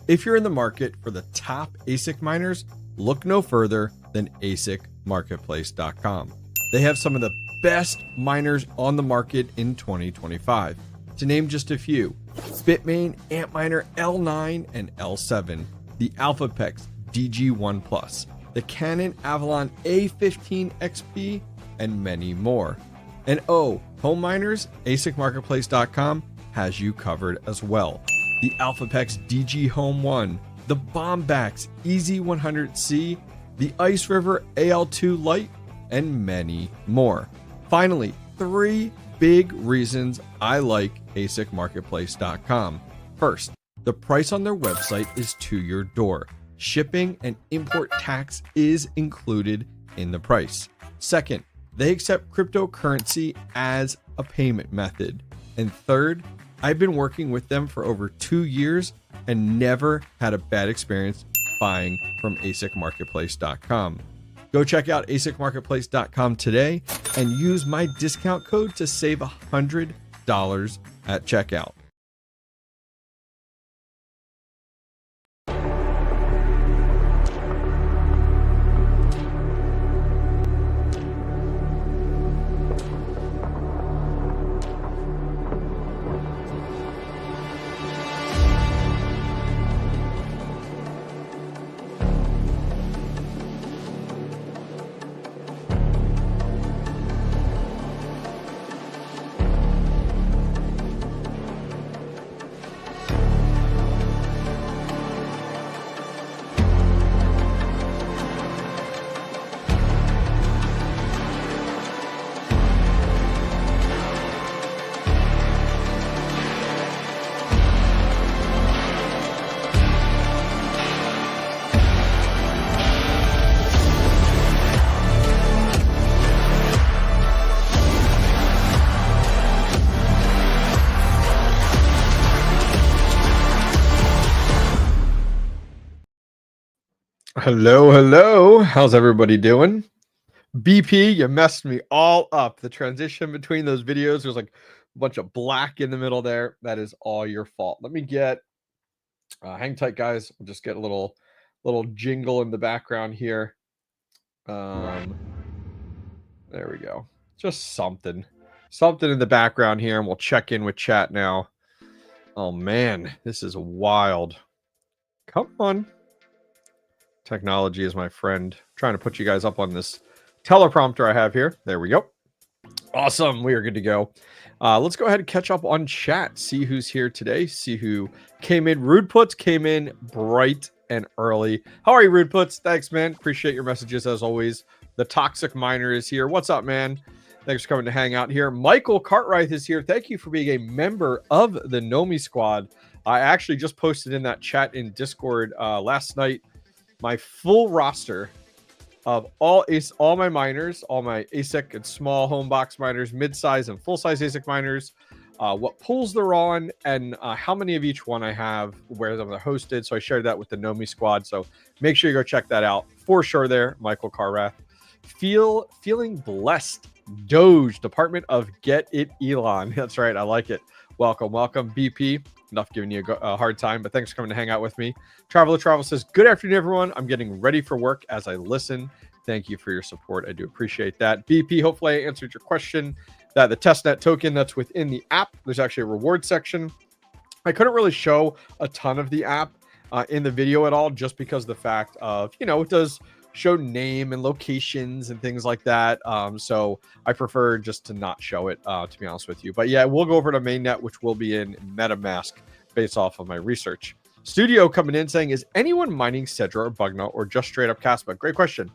If you're in the market for the top ASIC miners, look no further than ASICMarketplace.com. They have some of the best miners on the market in 2025. To name just a few: Bitmain Antminer L9 and L7, the 𝐓𝐫𝐼𝐻 DG1+, the Canon Avalon A15 XP, and many more. And home miners, ASICMarketplace.com has you covered as well. The 𝐓𝐵𝐼𝐻 DG Home 1, the Bombax EZ100C, the Ice River AL2 Lite, and many more. Finally, 3 big reasons I like ASICMarketplace.com. First, the price on their website is to your door. Shipping and import tax is included in the price. Second, they accept cryptocurrency as a payment method. And third, I've been working with them for over 2 years and never had a bad experience buying from ASICMarketplace.com. Go check out ASICMarketplace.com today and use my discount code to save $100 at checkout. Hello. How's everybody doing? BP, you messed me all up. The transition between those videos, there's like a bunch of black in the middle there. That is all your fault. Let me get, hang tight, guys. We'll just get a little jingle in the background here. There we go. Just something in the background here, and we'll check in with chat now. Oh man, this is wild. Come on. Technology is my friend. I'm trying to put you guys up on this teleprompter I have here. There we go. Awesome. We are good to go. Let's go ahead and catch up on chat. See who's here today. See who came in. Rudeputs came in bright and early. How are you, Rudeputs? Thanks, man. Appreciate your messages as always. The Toxic Miner is here. What's up, man? Thanks for coming to hang out here. Michael Cartwright is here. Thank you for being a member of the Nomi Squad. I actually just posted in that chat in Discord last night my full roster of all my miners, all my ASIC and small home box miners, mid-size and full-size ASIC miners, what pools they're on, and how many of each one I have, where they're hosted. So I shared that with the Nomi Squad. So make sure you go check that out for sure there, Michael Carrath. Feeling blessed. DOGE, Department of Get It Elon. That's right. I like it. Welcome. BP. Enough giving you a hard time, but thanks for coming to hang out with me. Travel says, good afternoon, everyone. I'm getting ready for work as I listen. Thank you for your support. I do appreciate that. BP, hopefully I answered your question. That the testnet token that's within the app, there's actually a reward section. I couldn't really show a ton of the app in the video at all, just because of the fact of, it does show name and locations and things like that. So I prefer just to not show it, to be honest with you. But yeah, we'll go over to mainnet, which will be in MetaMask based off of my research. Studio coming in saying, is anyone mining Cedra or Bugna or just straight up Caspa? Great question.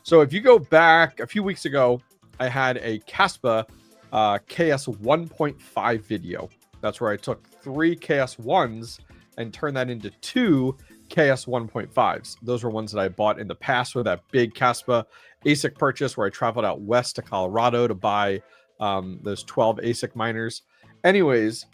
So if you go back a few weeks ago, I had a Caspa KS 1.5 video. That's where I took 3 KS 1s and turned that into 2 KS 1.5s. Those were ones that I bought in the past with that big Caspa ASIC purchase where I traveled out west to Colorado to buy those 12 ASIC miners. Anyways,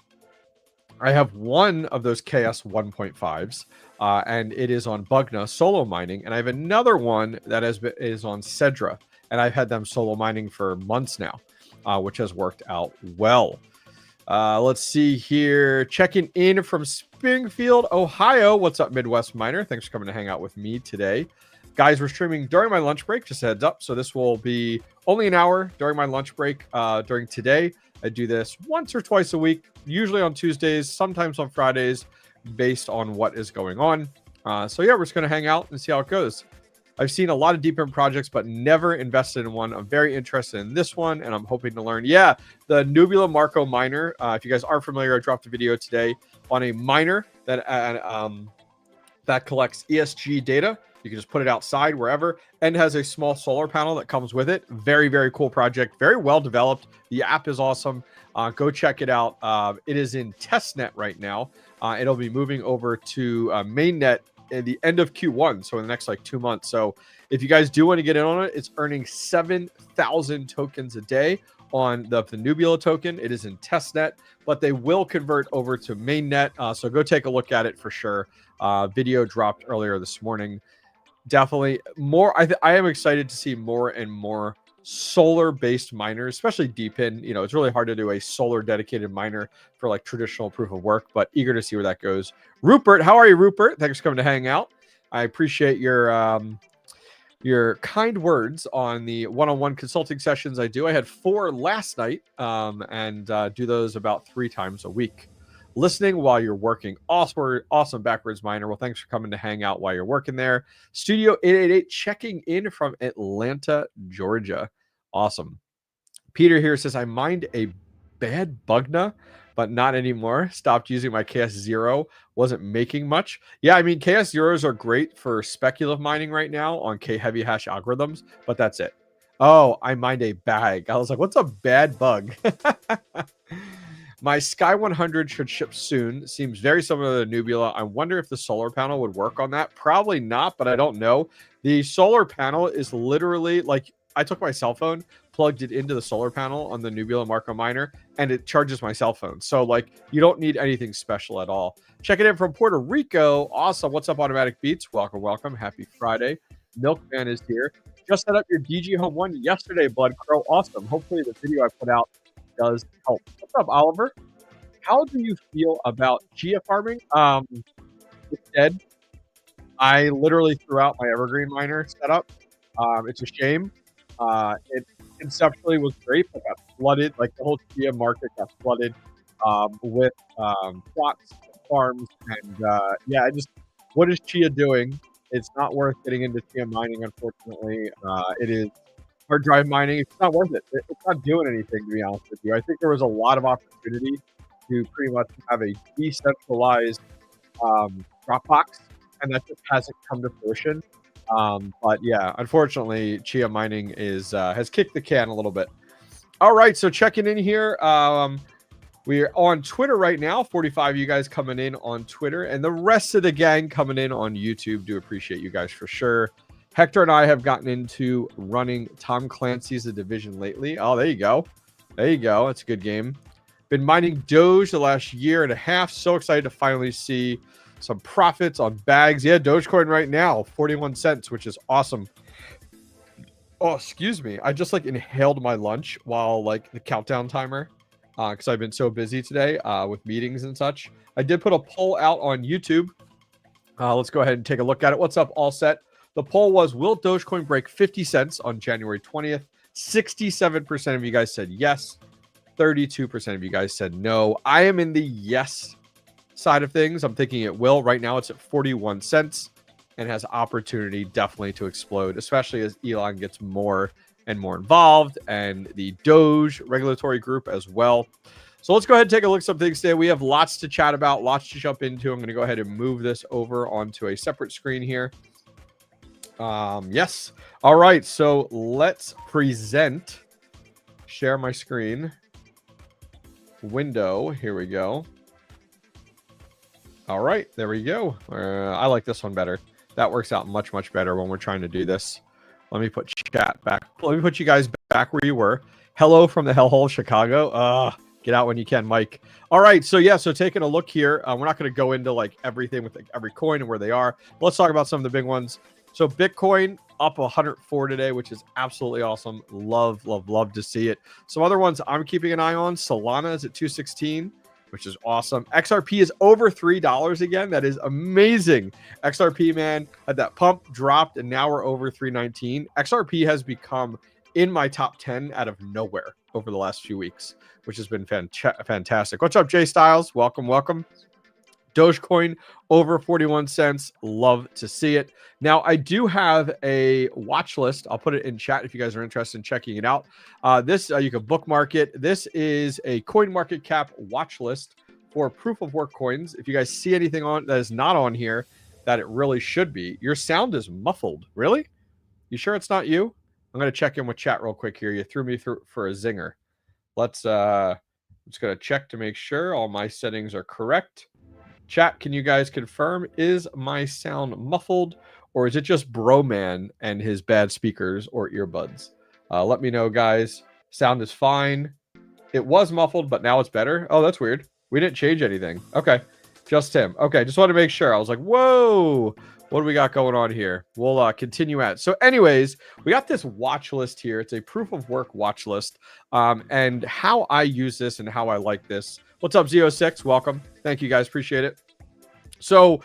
I have one of those KS 1.5s and it is on Bugna solo mining, and I have another one that is on Cedra, and I've had them solo mining for months now, which has worked out well. Let's see here. Checking in from Springfield, Ohio. What's up, Midwest Miner? Thanks for coming to hang out with me today. Guys, we're streaming during my lunch break, just a heads up. So this will be only an hour during my lunch break during today. I do this once or twice a week, usually on Tuesdays, sometimes on Fridays, based on what is going on. So yeah, we're just going to hang out and see how it goes. I've seen a lot of deep end projects, but never invested in one. I'm very interested in this one, and I'm hoping to learn. Yeah, the 𝐓𝐫𝐿𝐼𝐬𝐿 miner. If you guys aren't familiar, I dropped a video today on a miner that collects ESG data. You can just put it outside wherever, and has a small solar panel that comes with it. Very, very cool project. Very well developed. The app is awesome. Go check it out. It is in testnet right now. It'll be moving over to mainnet at the end of Q1, so in the next like 2 months. So if you guys do want to get in on it, it's earning 7,000 tokens a day on the 𝐓𝐫𝐿𝐼𝐬𝐿 token. It is in testnet, but they will convert over to mainnet. So go take a look at it for sure. Video dropped earlier this morning. Definitely more. I am excited to see more and more solar-based miners, especially deep in. You know, it's really hard to do a solar dedicated miner for like traditional proof of work, but eager to see where that goes. Rupert, how are you, Rupert? Thanks for coming to hang out. I appreciate your kind words on the one-on-one consulting sessions I do. I had 4 last night, and do those about 3 times a week. Listening while you're working. Awesome backwards miner. Well, thanks for coming to hang out while you're working there. Studio 888 checking in from Atlanta, Georgia. Awesome. Peter here says, I mined a bad bugna, but not anymore. Stopped using my KS0. Wasn't making much. Yeah, I mean, KS0s are great for speculative mining right now on K-heavy hash algorithms, but that's it. Oh, I mined a bag. I was like, what's a bad bug? My Sky 100 should ship soon. Seems very similar to the 𝐓𝐵𝐿𝐼𝐬𝐿. I wonder if the solar panel would work on that. Probably not, but I don't know. The solar panel is literally like, I took my cell phone, plugged it into the solar panel on the 𝐓𝐵𝐿𝐼𝐬𝐿 miner, and it charges my cell phone. So like, you don't need anything special at all. Checking in from Puerto Rico. Awesome. What's up, Automatic Beats? Welcome, welcome. Happy Friday. Milkman is here. Just set up your DG Home 1 yesterday, Blood Crow. Awesome. Hopefully the video I put out does help. What's up, Oliver? How do you feel about chia farming? It's dead. I literally threw out my evergreen miner setup. It's a shame. It conceptually was great, but got flooded. Like the whole chia market got flooded with plots, farms, and yeah, what is chia doing? It's not worth getting into chia mining, unfortunately. It is hard drive mining. It's not worth it. It's not doing anything, to be honest with you. I think there was a lot of opportunity to pretty much have a decentralized Dropbox, and that just hasn't come to fruition. But yeah, unfortunately, chia mining has kicked the can a little bit. All right, so checking in here. We're on Twitter right now. 45 of you guys coming in on Twitter, and the rest of the gang coming in on YouTube. Do appreciate you guys for sure. Hector and I have gotten into running Tom Clancy's The Division lately. Oh, there you go. There you go. That's a good game. Been mining Doge the last year and a half. So excited to finally see some profits on bags. Yeah, Dogecoin right now, 41 cents, which is awesome. Oh, excuse me. I just like inhaled my lunch while like the countdown timer, because I've been so busy today with meetings and such. I did put a poll out on YouTube. Let's go ahead and take a look at it. What's up, All Set? The poll was, will Dogecoin break 50 cents on January 20th? 67% of you guys said yes. 32% of you guys said no. I am in the yes side of things. I'm thinking it will. Right now it's at 41 cents and has opportunity definitely to explode, especially as Elon gets more and more involved, and the DOGE regulatory group as well. So let's go ahead and take a look at some things today. We have lots to chat about, lots to jump into. I'm going to go ahead and move this over onto a separate screen here. Yes. All right. So let's share my screen window. Here we go. All right. There we go. I like this one better. That works out much, much better when we're trying to do this. Let me put chat back. Let me put you guys back where you were. Hello from the hellhole, Chicago. Get out when you can, Mike. All right. So yeah, so taking a look here, we're not going to go into like everything with like, every coin and where they are. Let's talk about some of the big ones. So Bitcoin up 104 today, which is absolutely awesome. Love, love, love to see it. Some other ones I'm keeping an eye on. Solana is at 216, which is awesome. XRP is over $3 again. That is amazing. XRP, man, had that pump, dropped, and now we're over 319. XRP has become in my top 10 out of nowhere over the last few weeks, which has been fantastic. What's up, Jay Styles? Welcome, welcome. Dogecoin over 41 cents. Love to see it. Now, I do have a watch list. I'll put it in chat if you guys are interested in checking it out. This you can bookmark it. This is a CoinMarketCap watch list for proof of work coins. If you guys see anything on that is not on here that it really should be, your sound is muffled. Really? You sure it's not you? I'm going to check in with chat real quick here. You threw me through for a zinger. Let's I'm just going to check to make sure all my settings are correct. Chat, can you guys confirm, is my sound muffled, or is it just Broman and his bad speakers or earbuds? Let me know, guys. Sound is fine. It was muffled, but now it's better. Oh, that's weird. We didn't change anything. Okay, just him. Okay, just want to make sure. I was like, whoa, what do we got going on here? We'll continue at. So anyways, we got this watch list here. It's a proof of work watch list. And how I use this and how I like this. What's up, Z06? Welcome. Thank you, guys. Appreciate it. So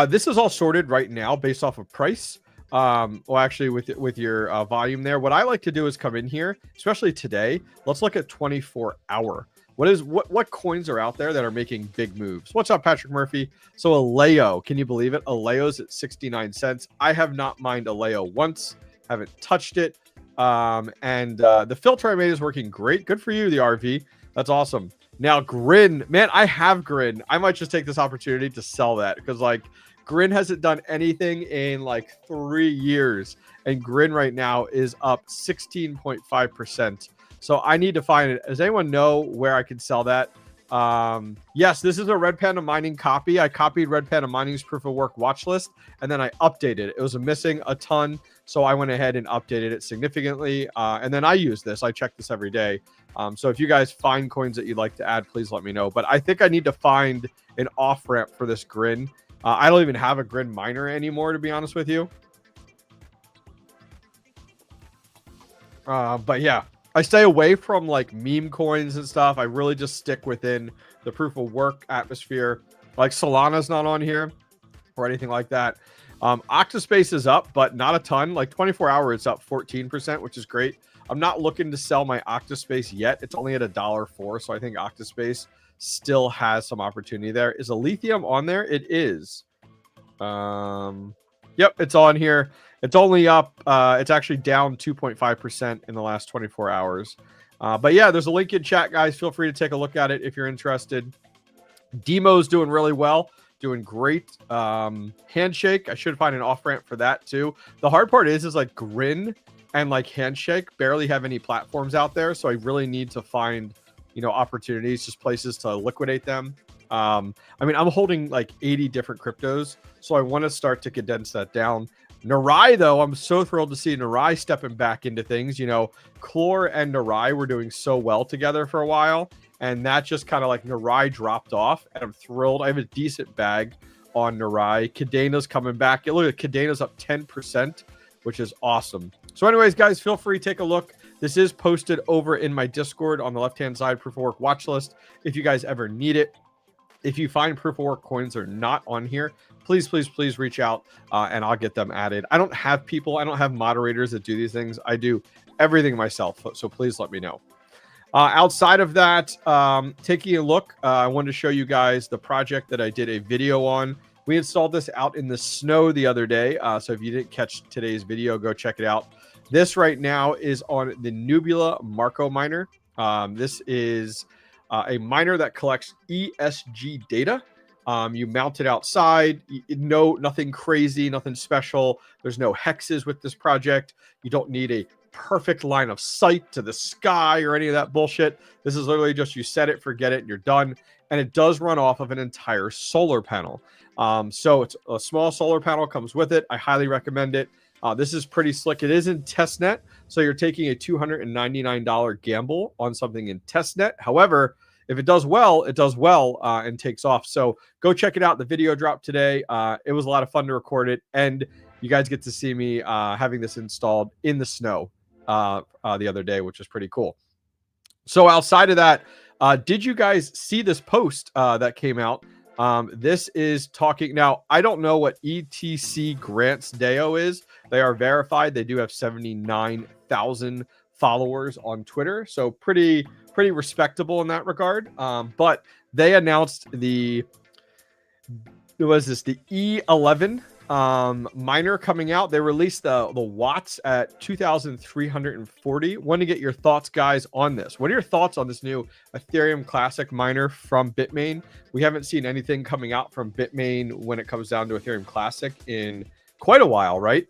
this is all sorted right now based off of price. Well, actually, with your volume there. What I like to do is come in here, especially today. Let's look at 24-hour. What coins are out there that are making big moves? What's up, Patrick Murphy? So 𝐓𝐫𝐲, can you believe it? 𝐓𝐫𝐲's at 69 cents. I have not mined 𝐓𝐫𝐲 once. Haven't touched it. The filter I made is working great. Good for you, the RV. That's awesome. Now, 𝐷RIN, man, I have 𝐷RIN. I might just take this opportunity to sell that because, like, 𝐷RIN hasn't done anything in like 3 years, and 𝐷RIN right now is up 16.5%. So I need to find it. Does anyone know where I can sell that? Yes, this is a Red Panda Mining copy. I copied Red Panda Mining's proof of work watch list, and then I updated it. It was missing a ton, so I went ahead and updated it significantly. And then I use this. I check this every day. So if you guys find coins that you'd like to add, please let me know. But I think I need to find an off-ramp for this 𝐷RIN. I don't even have a 𝐷RIN miner anymore, to be honest with you. But yeah, I stay away from like meme coins and stuff. I really just stick within the proof of work atmosphere. Like Solana's not on here or anything like that. Octaspace is up, but not a ton. Like 24-hour, it's up 14%, which is great. I'm not looking to sell my Octaspace yet. It's only at $1.04, so I think Octaspace still has some opportunity there. Is Lithium on there? It is. Yep, it's on here. It's only up. It's actually down 2.5% in the last 24 hours. But yeah, there's a link in chat, guys. Feel free to take a look at it if you're interested. Demo's doing really well. Doing great. Handshake, I should find an off-ramp for that too. The hard part is like 𝐷RIN and like Handshake barely have any platforms out there, so I really need to find, you know, opportunities, just places to liquidate them. I mean, I'm holding like 80 different cryptos, so I want to start to condense that down. Narai, though, I'm so thrilled to see Narai stepping back into things. You know, 𝐶LOR and Narai were doing so well together for a while, and that just kind of like Narai dropped off, and I'm thrilled. I have a decent bag on Narai. Cadena's coming back. Look at Cadena's up 10%, which is awesome. So anyways, guys, feel free to take a look. This is posted over in my Discord on the left-hand side, proof of work watch list, if you guys ever need it. If you find proof of work coins are not on here, please, please, please reach out and I'll get them added. I don't have people, I don't have moderators that do these things. I do everything myself, so please let me know. Outside of that, taking a look, I wanted to show you guys the project that I did a video on. We installed this out in the snow the other day, so if you didn't catch today's video, go check it out. This right now is on the Nebula Marco miner. This is a miner that collects ESG data. You mount it outside. Nothing crazy, nothing special. There's no hexes with this project. You don't need a perfect line of sight to the sky or any of that bullshit. This is literally just you set it, forget it, and you're done. And it does run off of an entire solar panel. So it's a small solar panel comes with it. I highly recommend it. This is pretty slick. It is in testnet, so you're taking a $299 gamble on something in testnet. However, if it does well, it does well and takes off. So go check it out. The video dropped today. It was a lot of fun to record it. And you guys get to see me having this installed in the snow the other day, which is pretty cool. So outside of that, did you guys see this post that came out? This is talking now. I don't know what ETC grants DAO is. They are verified. They do have 79,000 followers on Twitter, so pretty respectable in that regard. But they announced the 𝐸11 miner coming out. They released the watts at 2,340. Want to get your thoughts, guys, on this. What are your thoughts on this new Ethereum Classic miner from Bitmain? We haven't seen anything coming out from Bitmain when it comes down to Ethereum Classic in quite a while, right?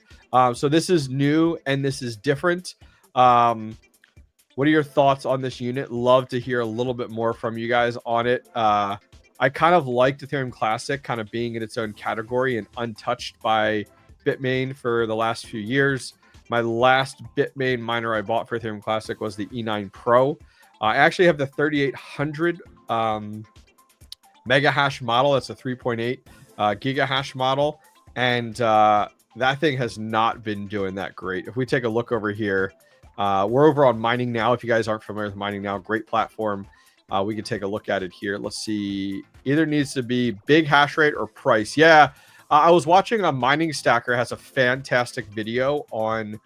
So this is new and this is different. What are your thoughts on this unit? Love to hear a little bit more from you guys on it. I kind of liked Ethereum Classic kind of being in its own category and untouched by Bitmain for the last few years. My last Bitmain miner I bought for Ethereum Classic was the E9 Pro. I actually have the 3800 mega hash model. It's a 3.8 gigahash model. And that thing has not been doing that great. If we take a look over here, we're over on Mining Now. If you guys aren't familiar with Mining Now, great platform. We can take a look at it here. Let's see. Either needs to be big hash rate or price. Yeah, I was watching a Mining Stacker has a fantastic video on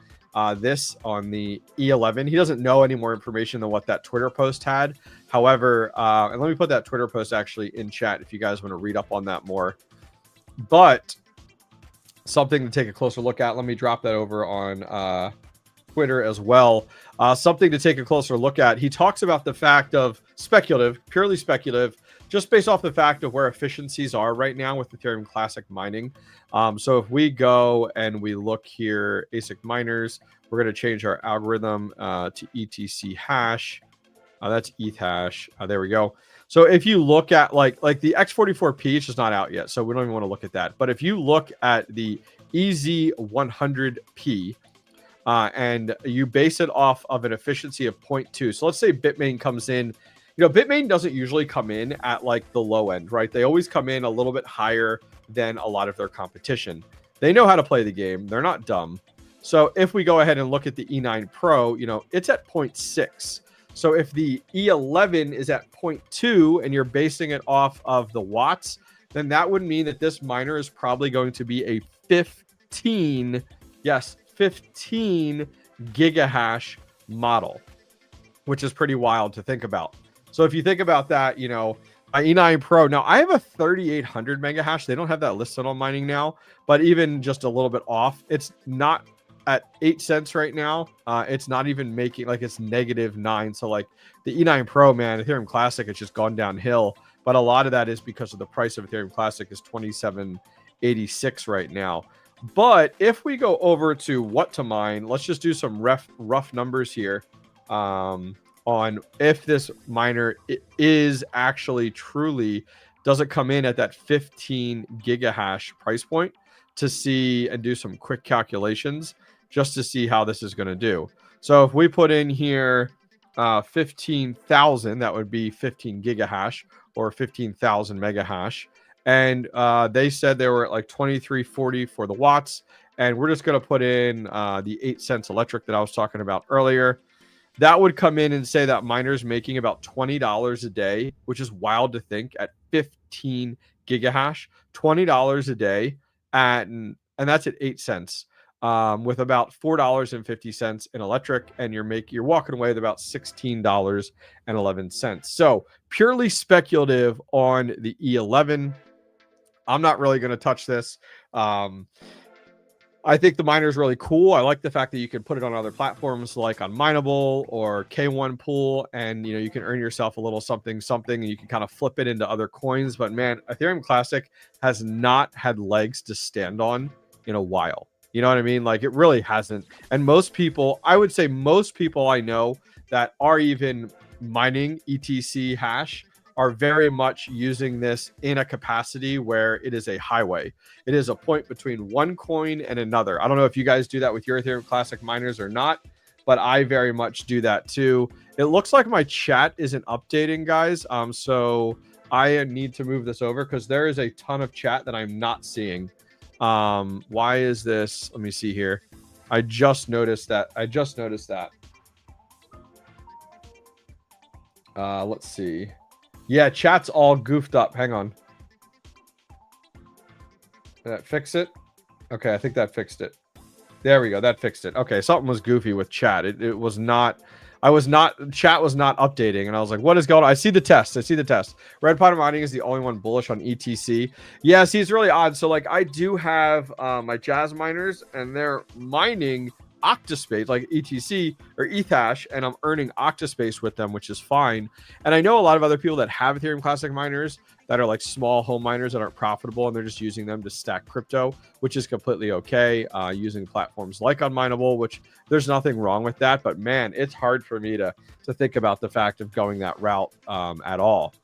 this on the E11. He doesn't know any more information than what that Twitter post had. However, and let me put that Twitter post actually in chat if you guys want to read up on that more. But something to take a closer look at. Let me drop that over on Twitter as well. Something to take a closer look at. He talks about the fact of speculative, purely speculative, just based off the fact of where efficiencies are right now with Ethereum Classic mining. So if we go and we look here, ASIC miners, we're going to change our algorithm to ETC hash. That's ETH hash. There we go. So if you look at like the X44P, it's just not out yet, so we don't even want to look at that. But if you look at the EZ100P, and you base it off of an efficiency of 0.2. So let's say Bitmain comes in. You know, Bitmain doesn't usually come in at like the low end, right? They always come in a little bit higher than a lot of their competition. They know how to play the game. They're not dumb. So if we go ahead and look at the E9 Pro, you know, it's at 0.6. So if the E11 is at 0.2 and you're basing it off of the watts, then that would mean that this miner is probably going to be a 15 gigahash model, which is pretty wild to think about. So if you think about that, you know, my E9 Pro, now I have a 3800 mega hash. They don't have that listed on Mining Now, but even just a little bit off, it's not at 8 cents right now. It's not even making, like, it's -9. So like the E9 Pro, man, Ethereum Classic, it's just gone downhill. But a lot of that is because of the price of Ethereum Classic is 27.86 right now. But if we go over to what to mine, let's just do some rough numbers here on if this miner is actually truly, does it come in at that 15 gigahash price point, to see and do some quick calculations just to see how this is going to do. So if we put in here 15,000, that would be 15 gigahash or 15,000 mega hash. And they said they were at like 2340 for the watts. And we're just going to put in the 8 cents electric that I was talking about earlier. That would come in and say that miner's making about $20 a day, which is wild to think at 15 gigahash, $20 a day. And that's at 8 cents with about $4.50 in electric. And you're walking away with about $16.11. So purely speculative on the E11. I'm not really going to touch this. I think the miner is really cool. I like the fact that you can put it on other platforms like on Mineable or K1 Pool, and you know, you can earn yourself a little something, and you can kind of flip it into other coins. But man, Ethereum Classic has not had legs to stand on in a while. You know what I mean? Like, it really hasn't. And most people, I would say most people I know that are even mining ETC hash are very much using this in a capacity where it is a highway. It is a point between one coin and another. I don't know if you guys do that with your Ethereum Classic miners or not, but I very much do that too. It looks like my chat isn't updating, guys. So I need to move this over because there is a ton of chat that I'm not seeing. Why is this? Let me see here. I just noticed that. Let's see. Yeah, chat's all goofed up. Hang on. Did that fix it? Okay, I think that fixed it. There we go. That fixed it. Okay, something was goofy with chat. It was not. Chat was not updating, and I was like, what is going on? I see the test. Red Powder Mining is the only one bullish on ETC. Yeah, see, it's really odd. So, like, I do have my Jazz miners, and they're mining Octaspace, like ETC or Ethash, and I'm earning Octaspace with them, which is fine. And I know a lot of other people that have Ethereum Classic miners that are like small home miners that aren't profitable, and they're just using them to stack crypto, which is completely okay. Using platforms like Unminable, which there's nothing wrong with that. But man, it's hard for me to think about the fact of going that route at all.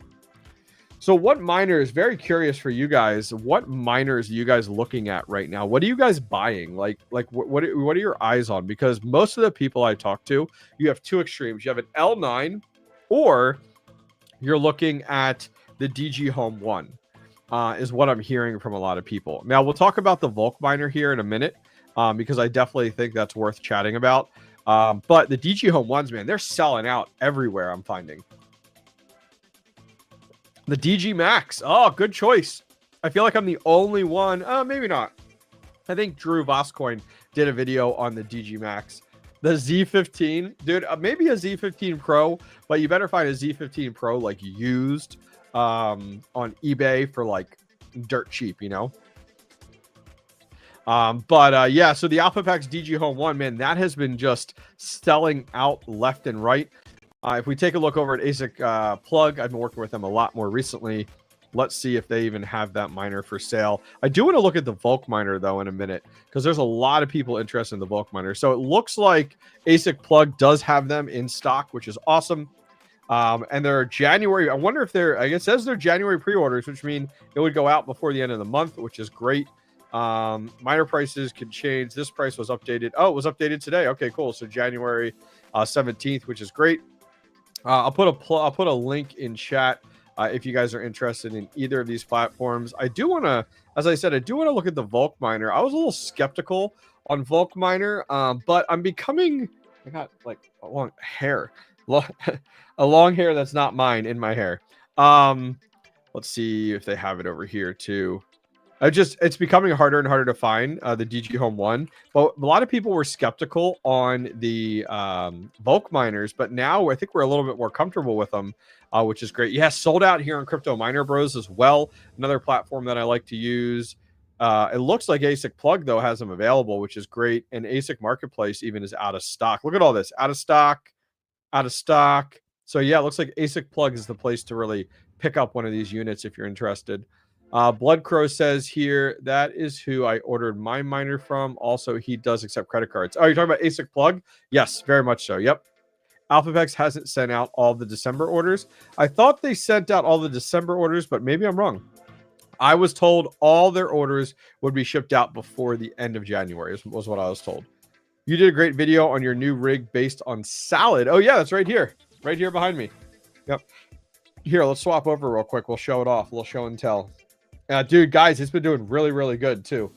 So what miners, very curious for you guys, what miners are you guys looking at right now? What are you guys buying? Like what are your eyes on? Because most of the people I talk to, you have two extremes. You have an L9, or you're looking at the DG Home 1, is what I'm hearing from a lot of people. Now, we'll talk about the Vul Miner here in a minute, because I definitely think that's worth chatting about. But the DG Home 1s, man, they're selling out everywhere, I'm finding. The DG Max. Oh, good choice. I feel like I'm the only one. Maybe not. I think Drew Voscoin did a video on the DG Max. The Z15. Dude, maybe a Z15 Pro, but you better find a Z15 Pro, like, used on eBay for, like, dirt cheap, you know? Yeah, so the AlphaPax DG Home 1, man, that has been just selling out left and right. If we take a look over at ASIC Plug, I've been working with them a lot more recently. Let's see if they even have that miner for sale. I do want to look at the Vul Miner, though, in a minute, because there's a lot of people interested in the Vul Miner. So it looks like ASIC Plug does have them in stock, which is awesome. And they're January. I wonder if they're, I guess it says they're January pre-orders, which mean it would go out before the end of the month, which is great. Miner prices can change. This price was updated. Oh, it was updated today. Okay, cool. So January 17th, which is great. I'll put a link in chat if you guys are interested in either of these platforms. I do want to, as I said, I do want to look at the Vul Miner. I was a little skeptical on Vul Miner, but I'm becoming. I got like a long hair, a long hair that's not mine in my hair. Let's see if they have it over here too. It's becoming harder and harder to find the DG Home 1. But a lot of people were skeptical on the Vul Miners, but now I think we're a little bit more comfortable with them, which is great. Yeah, sold out here on Crypto Miner Bros as well. Another platform that I like to use. It looks like ASIC Plug, though, has them available, which is great. And ASIC Marketplace even is out of stock. Look at all this. Out of stock, out of stock. So, yeah, it looks like ASIC Plug is the place to really pick up one of these units if you're interested. Blood Crow says here, that is who I ordered my miner from. Also, he does accept credit cards. Oh, you're talking about ASIC Plug? Yes, very much so. Yep. AlphaPax hasn't sent out all the December orders. I thought they sent out all the December orders, but maybe I'm wrong. I was told all their orders would be shipped out before the end of January, was what I was told. You did a great video on your new rig based on Salad. Oh, yeah, that's right here. Right here behind me. Yep. Here, let's swap over real quick. We'll show it off. We'll show and tell. Dude, guys, it's been doing really, really good, too.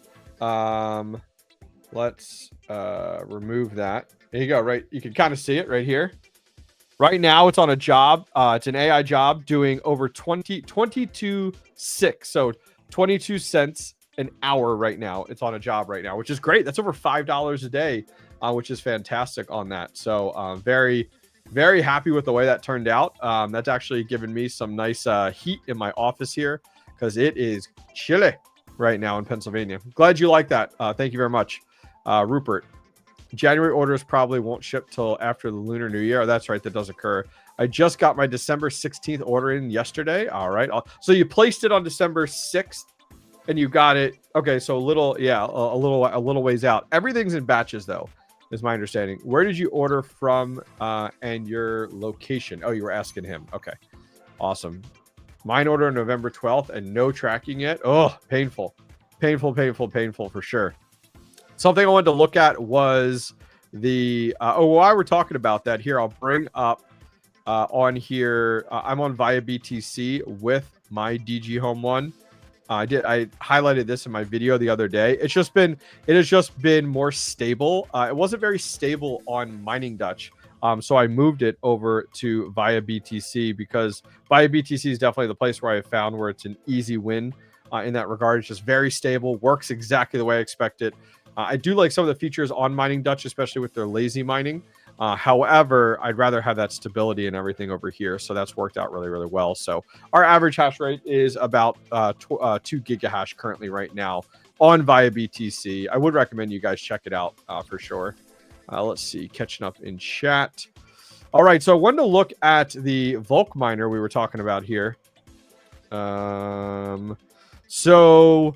Let's remove that. There you go, right? You can kind of see it right here. Right now, it's on a job. It's an AI job doing over 22.6. So 22 cents an hour right now. It's on a job right now, which is great. That's over $5 a day, which is fantastic on that. So very, very happy with the way that turned out. That's actually given me some nice heat in my office here, because it is chilly right now in Pennsylvania. Glad you like that. Thank you very much, Rupert. January orders probably won't ship till after the Lunar New Year. That's right. That does occur. I just got my December 16th order in yesterday. All right. So you placed it on December 6th and you got it. Okay. So a little ways out. Everything's in batches, though, is my understanding. Where did you order from and your location? Oh, you were asking him. Okay. Awesome. Mine order on November 12th and no tracking yet. Oh, painful. Painful for sure. Something I wanted to look at was the while we're talking about that here, I'll bring up on here. I'm on via BTC with my DG Home 1. I highlighted this in my video the other day. It has just been more stable. It wasn't very stable on Mining Dutch. So I moved it over to via BTC because via BTC is definitely the place where I found where it's an easy win in that regard. It's just very stable, works exactly the way I expect it. I do like some of the features on Mining Dutch, especially with their lazy mining. However, I'd rather have that stability and everything over here. So that's worked out really, really well. So our average hash rate is about 2 gigahash currently right now on via BTC. I would recommend you guys check it out for sure. Let's see, catching up in chat. All right, so I wanted to look at the Vul Miner we were talking about here. So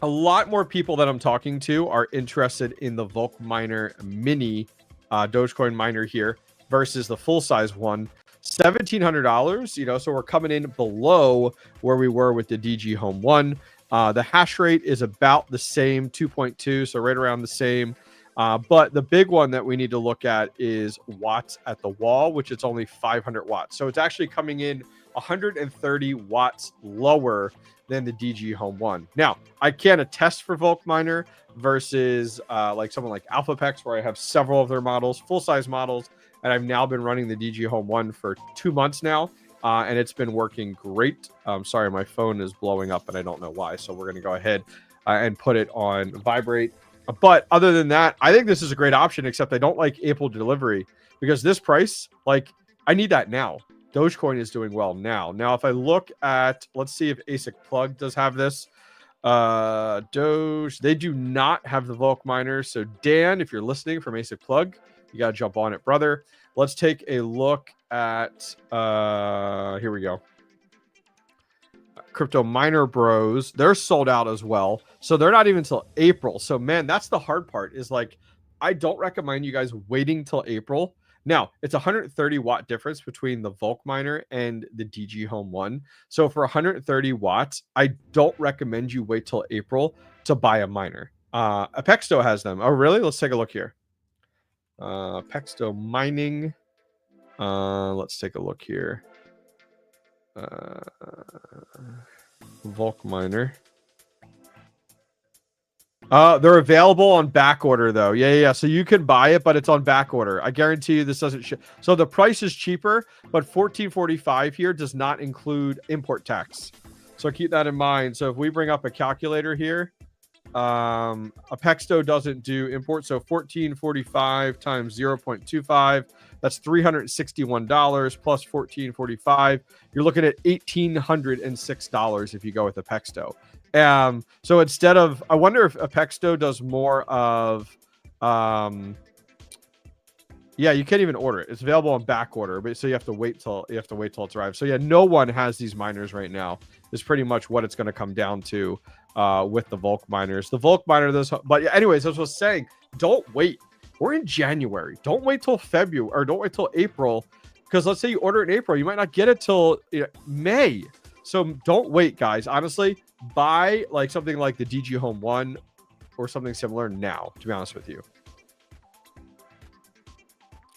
a lot more people that I'm talking to are interested in the Vul Miner Mini Dogecoin miner here versus the full-size one. $1,700, you know, so we're coming in below where we were with the DG Home 1. The hash rate is about the same, 2.2, so right around the same. But the big one that we need to look at is watts at the wall, which is only 500 watts. So it's actually coming in 130 watts lower than the DG Home 1. Now, I can't attest for Vul Miner versus like someone like 𝐓𝐫𝐻, where I have several of their models, full-size models, and I've now been running the DG Home 1 for 2 months now, and it's been working great. Sorry, my phone is blowing up, and I don't know why, so we're going to go ahead and put it on vibrate. But other than that, I think this is a great option, except I don't like April delivery because this price, like, I need that now. Dogecoin is doing well now. Now, if I look at, let's see if ASIC Plug does have this. Doge, they do not have the Vul Miner. So Dan, if you're listening from ASIC Plug, you got to jump on it, brother. Let's take a look at, here we go. Crypto Miner Bros, they're sold out as well. So they're not even till April. So man, that's the hard part is like, I don't recommend you guys waiting till April. Now, it's 130 watt difference between the Vul Miner and the DG Home 1. So for 130 watts, I don't recommend you wait till April to buy a miner. 𝐴𝐵𝐿 has them. Oh, really? Let's take a look here. 𝐴𝐵𝐿 mining. Let's take a look here. Vul Miner. They're available on back order though. Yeah. So you can buy it, but it's on back order. I guarantee you this doesn't ship. So the price is cheaper, but $14.45 here does not include import tax. So keep that in mind. So if we bring up a calculator here, 𝐴𝐵𝐿 doesn't do import. So $14.45 times 0.25, that's $361 plus $14.45. You're looking at $1,806 if you go with 𝐴𝐵𝐿. So instead of, I wonder if 𝐴𝐵𝐿 does more of, yeah, you can't even order it. It's available on back order, but so you have to wait till it's arrived. So yeah, no one has these miners right now. Is pretty much what it's going to come down to with the Vul Miners. The Vul Miner, but yeah, anyways, as I was saying, don't wait. We're in January. Don't wait till February or don't wait till April, because let's say you order it in April, you might not get it till May. So don't wait, guys. Honestly, buy like something like the DG Home 1 or something similar now, to be honest with you.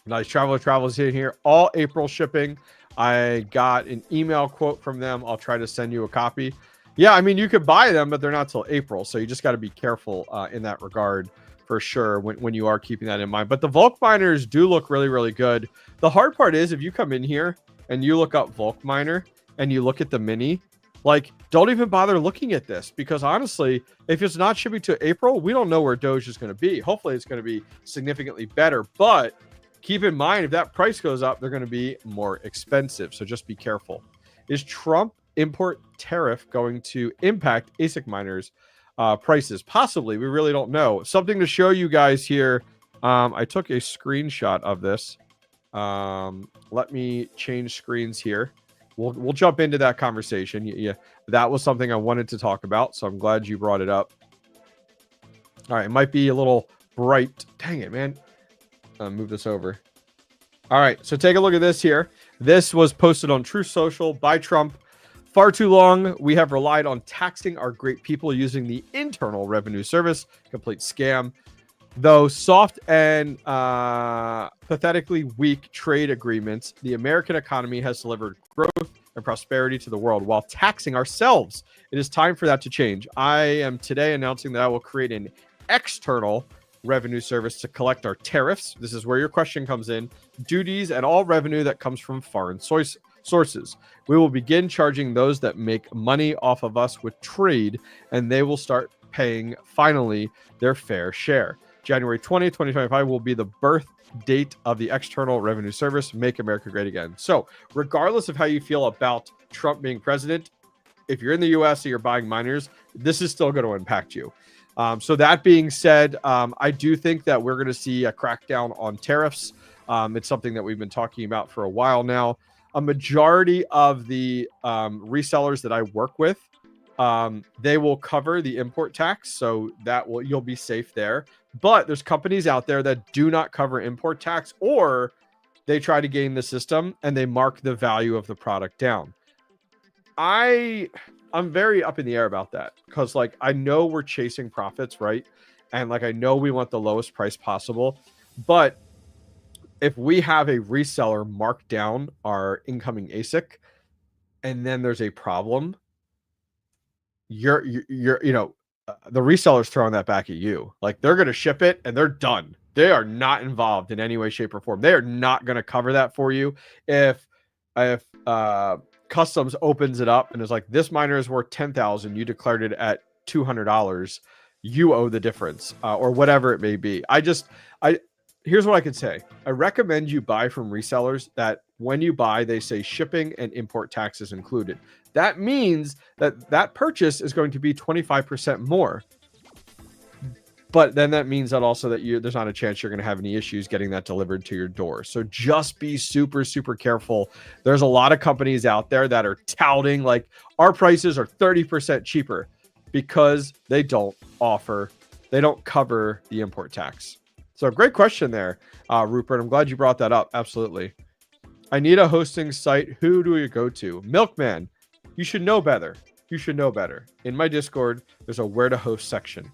Nice. Travels in here. All April shipping. I got an email quote from them. I'll try to send you a copy. Yeah, I mean, you could buy them, but they're not till April. So you just got to be careful in that regard for sure when you are keeping that in mind. But the Vul Miners do look really, really good. The hard part is if you come in here and you look up Vul Miner and you look at the mini, like, don't even bother looking at this, because honestly, if it's not shipping to April, we don't know where Doge is going to be. Hopefully it's going to be significantly better, but keep in mind, if that price goes up, they're going to be more expensive. So just be careful. Is Trump import tariff going to impact ASIC miners prices? Possibly. We really don't know. Something to show you guys here. I took a screenshot of this. Let me change screens here. We'll jump into that conversation. Yeah, that was something I wanted to talk about, so I'm glad you brought it up. All right, it might be a little bright. Dang it, man. Move this over. All right, so take a look at this here. This was posted on Truth Social by Trump. Far too long, we have relied on taxing our great people using the Internal Revenue Service. Complete scam. Though soft and pathetically weak trade agreements, the American economy has delivered growth and prosperity to the world while taxing ourselves. It is time for that to change. I am today announcing that I will create an external revenue service to collect our tariffs. This is where your question comes in. Duties and all revenue that comes from foreign sources. We will begin charging those that make money off of us with trade, and they will start paying finally their fair share. January 20, 2025 will be the birth date of the external revenue service, Make America Great Again. So regardless of how you feel about Trump being president, if you're in the US or you're buying miners, this is still going to impact you. So that being said, I do think that we're going to see a crackdown on tariffs. It's something that we've been talking about for a while now. A majority of the resellers that I work with, they will cover the import tax, so that you'll be safe there. But there's companies out there that do not cover import tax, or they try to game the system and they mark the value of the product down. I'm very up in the air about that, because like I know we're chasing profits, right? And like I know we want the lowest price possible, but if we have a reseller mark down our incoming ASIC and then there's a problem, the reseller's throwing that back at you. Like they're going to ship it and they're done. They are not involved in any way, shape, or form. They are not going to cover that for you. If Customs opens it up and is like, this miner is worth $10,000, you declared it at $200, you owe the difference, or whatever it may be. Here's what I could say. I recommend you buy from resellers that when you buy, they say shipping and import taxes included. That means that purchase is going to be 25% more. But then that means that also that there's not a chance you're going to have any issues getting that delivered to your door. So just be super, super careful. There's a lot of companies out there that are touting like our prices are 30% cheaper because they don't cover the import tax. So great question there, Rupert. I'm glad you brought that up. Absolutely. I need a hosting site. Who do we go to? Milkman. You should know better. You should know better. In my Discord, there's a where to host section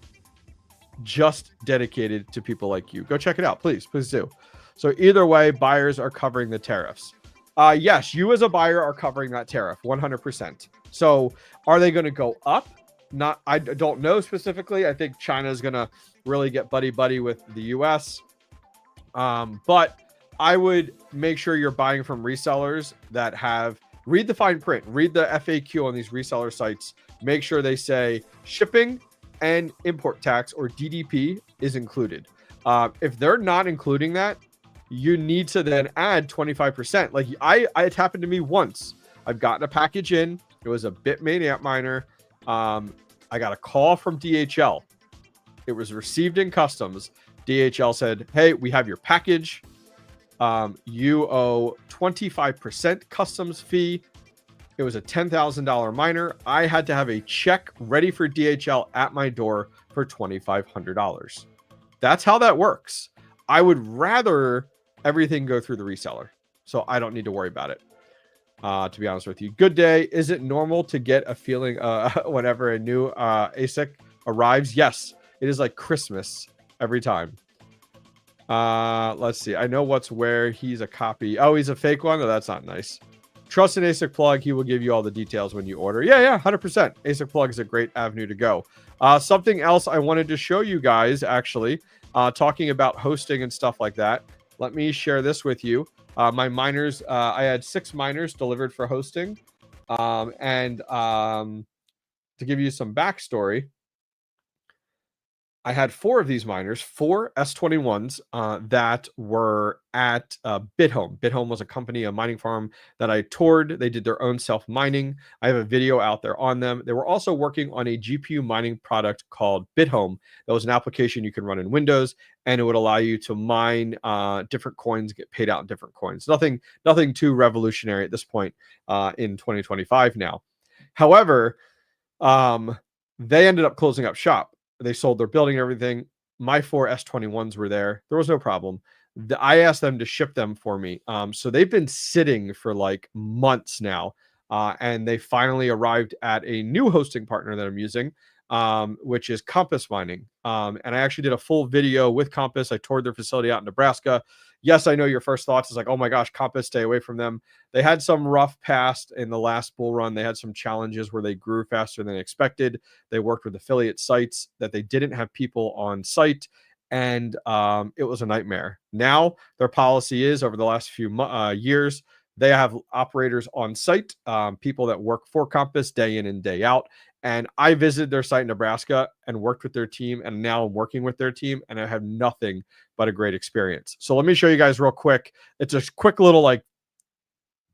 just dedicated to people like you. Go check it out, please. Please do. So either way, buyers are covering the tariffs. Yes, you as a buyer are covering that tariff 100%. So are they going to go up? I don't know specifically. I think China is going to really get buddy with the US. But I would make sure you're buying from resellers that read the fine print, read the FAQ on these reseller sites. Make sure they say shipping and import tax, or DDP, is included. If they're not including that, you need to then add 25%. Like it happened to me once. I've gotten a package in. It was a Bitmain amp miner. I got a call from DHL. It was received in customs. DHL said, hey, we have your package. You owe 25% customs fee. It was a $10,000 miner. I had to have a check ready for DHL at my door for $2,500. That's how that works. I would rather everything go through the reseller, so I don't need to worry about it. To be honest with you. Good day. Is it normal to get a feeling whenever a new ASIC arrives? Yes, it is like Christmas every time. Let's see. I know what's where. He's a copy. Oh, he's a fake one? Oh, that's not nice. Trust an ASIC plug. He will give you all the details when you order. Yeah, 100%. ASIC plug is a great avenue to go. Something else I wanted to show you guys, actually, talking about hosting and stuff like that. Let me share this with you. My miners, I had 6 miners delivered for hosting. And to give you some backstory, I had 4 of these miners, 4 S21s that were at BitHome. BitHome was a company, a mining farm that I toured. They did their own self-mining. I have a video out there on them. They were also working on a GPU mining product called BitHome. That was an application you can run in Windows, and it would allow you to mine different coins, get paid out in different coins. Nothing too revolutionary at this point in 2025 now. However, they ended up closing up shop. They sold their building and everything. My 4 S21s were there. There was no problem. I asked them to ship them for me. So they've been sitting for like months now. And they finally arrived at a new hosting partner that I'm using, which is Compass Mining. And I actually did a full video with Compass. I toured their facility out in Nebraska. yes, I know your first thoughts is like, oh my gosh, Compass, stay away from them. They had some rough past in the last bull run. They had some challenges where they grew faster than expected. They worked with affiliate sites that they didn't have people on site, and it was a nightmare. Now their policy is, over the last few years, they have operators on site, people that work for Compass day in and day out. And I visited their site in Nebraska and worked with their team, and now I'm working with their team, and I have nothing but a great experience. So let me show you guys real quick. It's a quick little like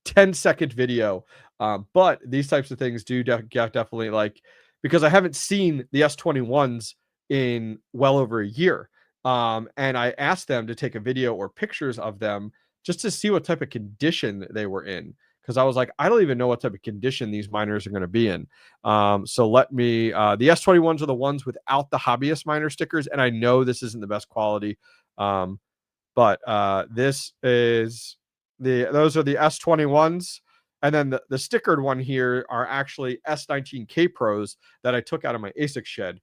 10-second video, but these types of things do definitely, like, because I haven't seen the S21s in well over a year, and I asked them to take a video or pictures of them just to see what type of condition they were in, because I was like, I don't even know what type of condition these miners are going to be in. So let me, the S21s are the ones without the hobbyist miner stickers, and I know this isn't the best quality, but this is those are the S21s. And then the stickered one here are actually S19K Pros that I took out of my ASIC shed.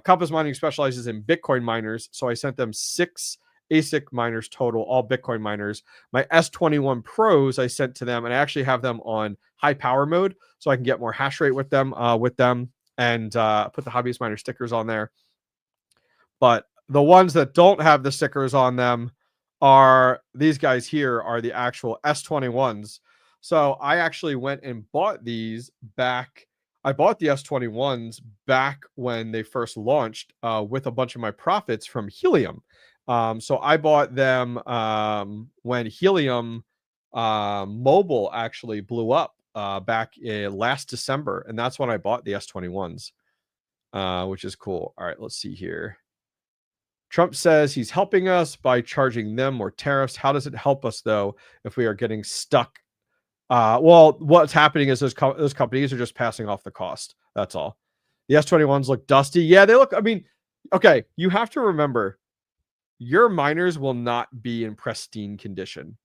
Compass Mining specializes in Bitcoin miners, so I sent them 6 ASIC miners total, all Bitcoin miners. My S21 Pros I sent to them, and I actually have them on high power mode, so I can get more hash rate with them, and put the Hobbyist Miner stickers on there. But the ones that don't have the stickers on them are these guys here, are the actual S21s. So I actually went and bought these back. I bought the S21s back when they first launched, with a bunch of my profits from Helium. So I bought them when Helium mobile actually blew up back in last December, and that's when I bought the S21s, which is cool. All right, let's see here. Trump says he's helping us by charging them more tariffs. How does it help us, though, if we are getting stuck? Well, what's happening is those companies are just passing off the cost. That's all. The S21s look dusty. Yeah, they look, I mean, okay, you have to remember, your miners will not be in pristine condition.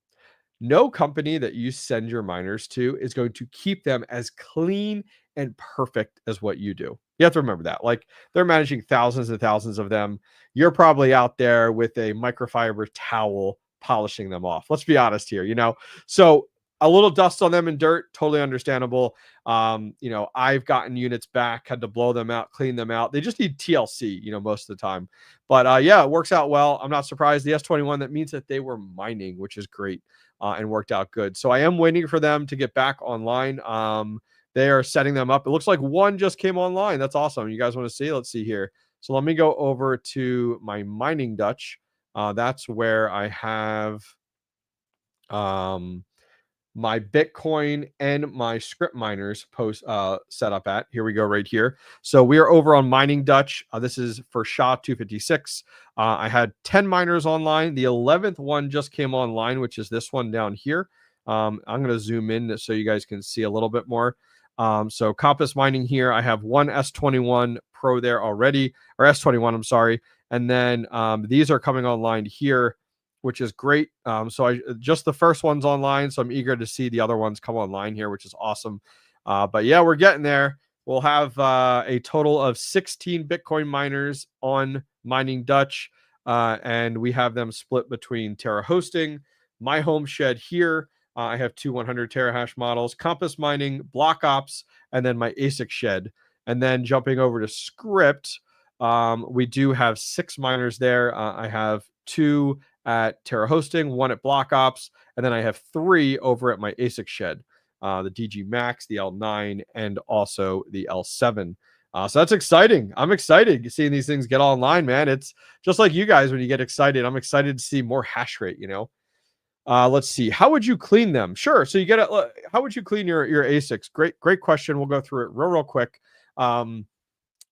No company that you send your miners to is going to keep them as clean and perfect as what you do. You have to remember that. Like, they're managing thousands and thousands of them. You're probably out there with a microfiber towel polishing them off. Let's be honest here, So a little dust on them and dirt, totally understandable. I've gotten units back, had to blow them out, clean them out. They just need TLC, most of the time. But yeah, it works out well. I'm not surprised. The S21, that means that they were mining, which is great, and worked out good. So I am waiting for them to get back online. They are setting them up. It looks like one just came online. That's awesome. You guys want to see? Let's see here. So let me go over to my mining Dutch. That's where I have my Bitcoin and my script miners set up at. Here we go, right here. So we are over on mining Dutch. This is for SHA-256. I had 10 miners online. The 11th one just came online, which is this one down here. I'm going to zoom in so you guys can see a little bit more. So Compass Mining here, I have one S21 Pro there already, or S21, I'm sorry. And then these are coming online here, which is great. So just the first one's online, so I'm eager to see the other ones come online here, which is awesome. But yeah, we're getting there. We'll have a total of 16 Bitcoin miners on mining Dutch, and we have them split between Terra Hosting, my home shed here. I have 2 100 terahash models, Compass Mining, Block Ops, and then my ASIC shed. And then jumping over to Script, we do have 6 miners there. I have 2 at Terra Hosting, 1 at Block Ops, and then I have 3 over at my ASIC shed, the DG Max, the L9, and also the L7. So that's exciting. I'm excited seeing these things get online, man. It's just like you guys when you get excited. I'm excited to see more hash rate, Let's see. How would you clean them? Sure. So you get it. How would you clean your ASICs? Great question. We'll go through it real quick.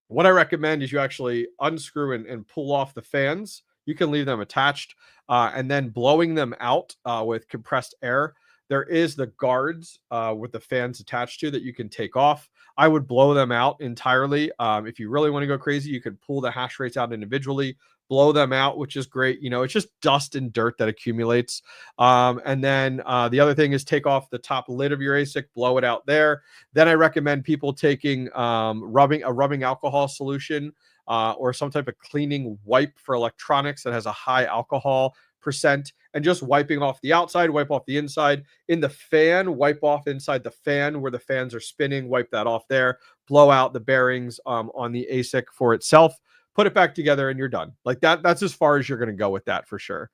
What I recommend is you actually unscrew and pull off the fans. You can leave them attached, and then blowing them out with compressed air. There is the guards with the fans attached to that you can take off. I would blow them out entirely. If you really want to go crazy, you could pull the hash rates out individually, blow them out, which is great. It's just dust and dirt that accumulates. And then the other thing is take off the top lid of your ASIC, blow it out there. Then I recommend people taking rubbing alcohol solution or some type of cleaning wipe for electronics that has a high alcohol percent and just wiping off the outside, wipe off the inside. In the fan, wipe off inside the fan where the fans are spinning, wipe that off there, blow out the bearings on the ASIC for itself, put it back together, and you're done. Like that's as far as you're going to go with that for sure,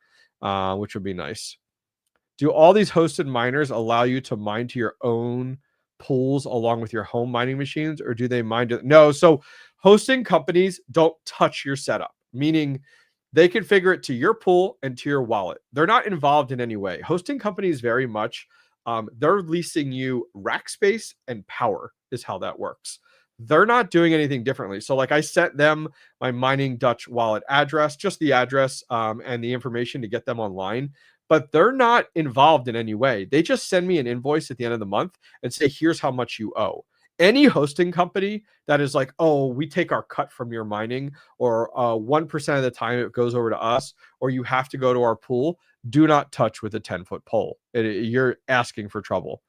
which would be nice. Do all these hosted miners allow you to mine to your own pools along with your home mining machines, or do they mine to? No. So hosting companies don't touch your setup, meaning they configure it to your pool and to your wallet. They're not involved in any way. Hosting companies very much, they're leasing you rack space and power is how that works. They're not doing anything differently. So like I sent them my Mining Dutch wallet address, just the address and the information to get them online, but they're not involved in any way. They just send me an invoice at the end of the month and say, here's how much you owe. Any hosting company that is like, oh, we take our cut from your mining, or 1% of the time it goes over to us, or you have to go to our pool, do not touch with a 10-foot pole. You're asking for trouble.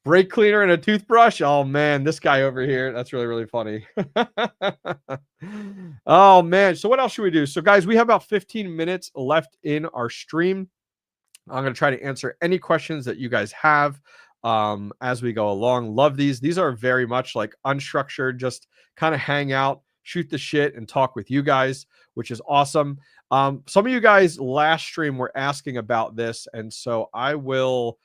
Brake cleaner and a toothbrush. Oh man, this guy over here. That's really, really funny. Oh man. So what else should we do? So guys, we have about 15 minutes left in our stream. I'm going to try to answer any questions that you guys have as we go along. Love these. These are very much like unstructured, just kind of hang out, shoot the shit, and talk with you guys, which is awesome. Some of you guys last stream were asking about this, and so I will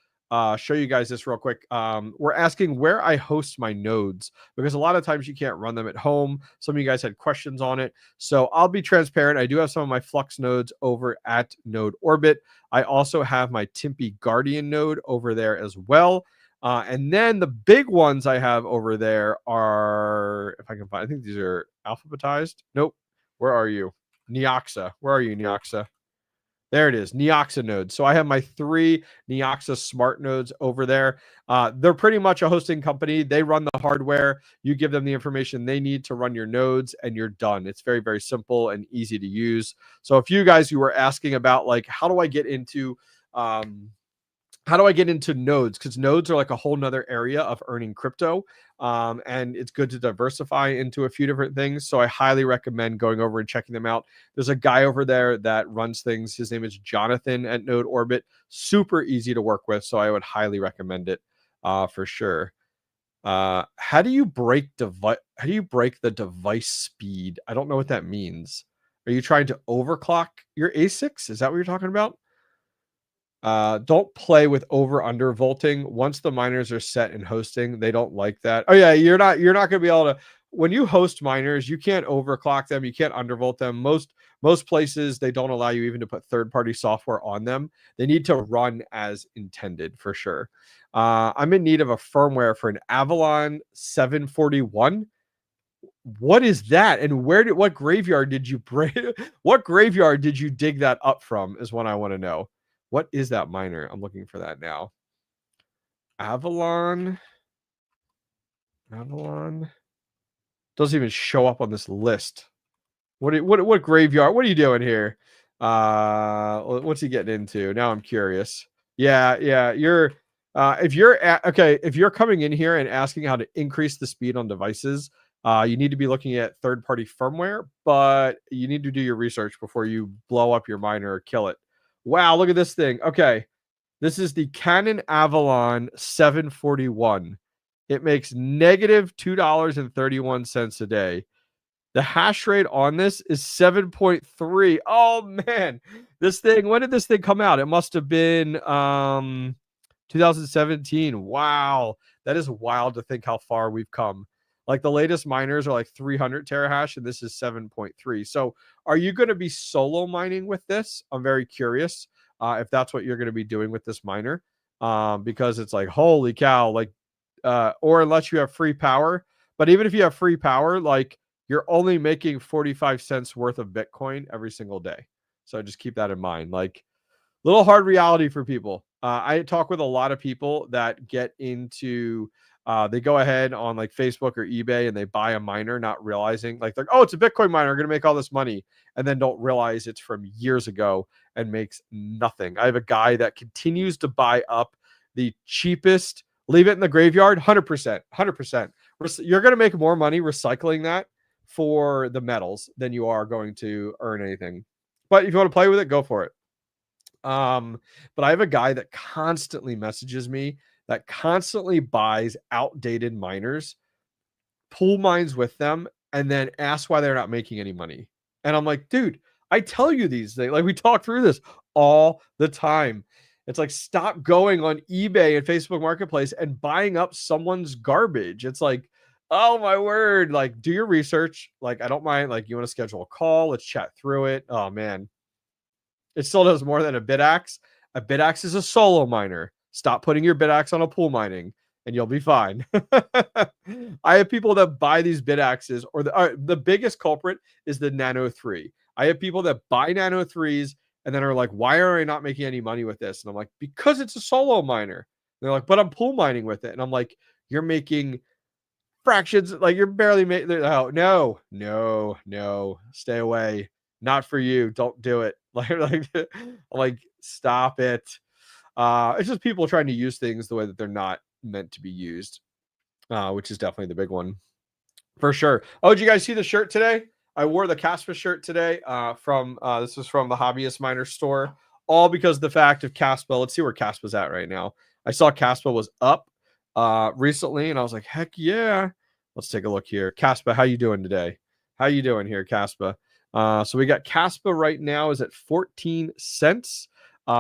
show you guys this real quick. We're asking where I host my nodes, because a lot of times you can't run them at home. Some of you guys had questions on it. So I'll be transparent. I do have some of my Flux nodes over at Node Orbit. I also have my Timpi Guardian node over there as well. And then the big ones I have over there are, if I can find, I think these are alphabetized. Nope. Where are you? 𝐂𝐤𝐬𝐜𝐿. Where are you, 𝐂𝐤𝐬𝐜𝐿? There it is, 𝐂𝐤𝐬𝐬 nodes. So I have my 3 𝐂𝐤𝐬𝐬 smart nodes over there. They're pretty much a hosting company. They run the hardware. You give them the information they need to run your nodes, and you're done. It's very, very simple and easy to use. So if you guys who were asking about like, how do I get into nodes? Because nodes are like a whole nother area of earning crypto. And it's good to diversify into a few different things. So I highly recommend going over and checking them out. There's a guy over there that runs things. His name is Jonathan at Node Orbit. Super easy to work with. So I would highly recommend it for sure. How do you break the device speed? I don't know what that means. Are you trying to overclock your ASICs? Is that what you're talking about? Don't play with over/under volting. Once the miners are set in hosting, they don't like that. Oh yeah, you're not going to be able to, when you host miners, you can't overclock them, you can't undervolt them. Most places they don't allow you even to put third-party software on them. They need to run as intended for sure. I'm in need of a firmware for an Avalon 741. What is that? And what graveyard did you what graveyard did you dig that up from is what I want to know. What is that miner? I'm looking for that now. Avalon doesn't even show up on this list. What graveyard? What are you doing here? What's he getting into? Now I'm curious. Yeah. You're if you're coming in here and asking how to increase the speed on devices, you need to be looking at third-party firmware, but you need to do your research before you blow up your miner or kill it. Wow, look at this thing. Okay, this is the Canon Avalon 741. It makes negative $2.31 a day. The hash rate on this is 7.3. Oh man, this thing, when did this thing come out? It must have been 2017. Wow, that is wild to think how far we've come. Like the latest miners are like 300 terahash, and this is 7.3. So are you going to be solo mining with this? I'm very curious if that's what you're going to be doing with this miner, because it's like, holy cow, like, or unless you have free power. But even if you have free power, like you're only making 45 cents worth of Bitcoin every single day. So just keep that in mind. Like, little hard reality for people. I talk with a lot of people that get into they go ahead on like Facebook or eBay and they buy a miner, not realizing like, oh, it's a Bitcoin miner, I'm going to make all this money. And then don't realize it's from years ago and makes nothing. I have a guy that continues to buy up the cheapest, leave it in the graveyard, 100%. You're going to make more money recycling that for the metals than you are going to earn anything. But if you want to play with it, go for it. But I have a guy that constantly messages me, that constantly buys outdated miners, pool mines with them, and then asks why they're not making any money. And I'm like, dude, I tell you these things. Like, we talk through this all the time. It's like, stop going on eBay and Facebook Marketplace and buying up someone's garbage. It's like, oh my word, like, do your research. Like, I don't mind. Like, you want to schedule a call, let's chat through it. Oh man, it still does more than a bit axe. A bit axe is a solo miner. Stop putting your bit axe on a pool mining and you'll be fine. I have people that buy these bit axes, or the biggest culprit is the Nano 3. I have people that buy Nano 3s and then are like, why are I not making any money with this? And I'm like, because it's a solo miner. And they're like, but I'm pool mining with it. And I'm like, you're making fractions, like you're barely making. Oh, no, stay away. Not for you. Don't do it. Like, stop it. It's just people trying to use things the way that they're not meant to be used, which is definitely the big one for sure. Oh, did you guys see the shirt today? I wore the 𝐃𝐬𝐬 shirt today this was from the �HobbyistMiner store, all because of the fact of 𝐃𝐬𝐬. Let's see where 𝐃𝐬𝐬's at right now. I saw 𝐃𝐬𝐬 was up recently, and I was like, heck yeah. Let's take a look here. 𝐃𝐬𝐬, how you doing today? How you doing here, 𝐃𝐬𝐬? So we got 𝐃𝐬𝐬 right now is at 14 cents.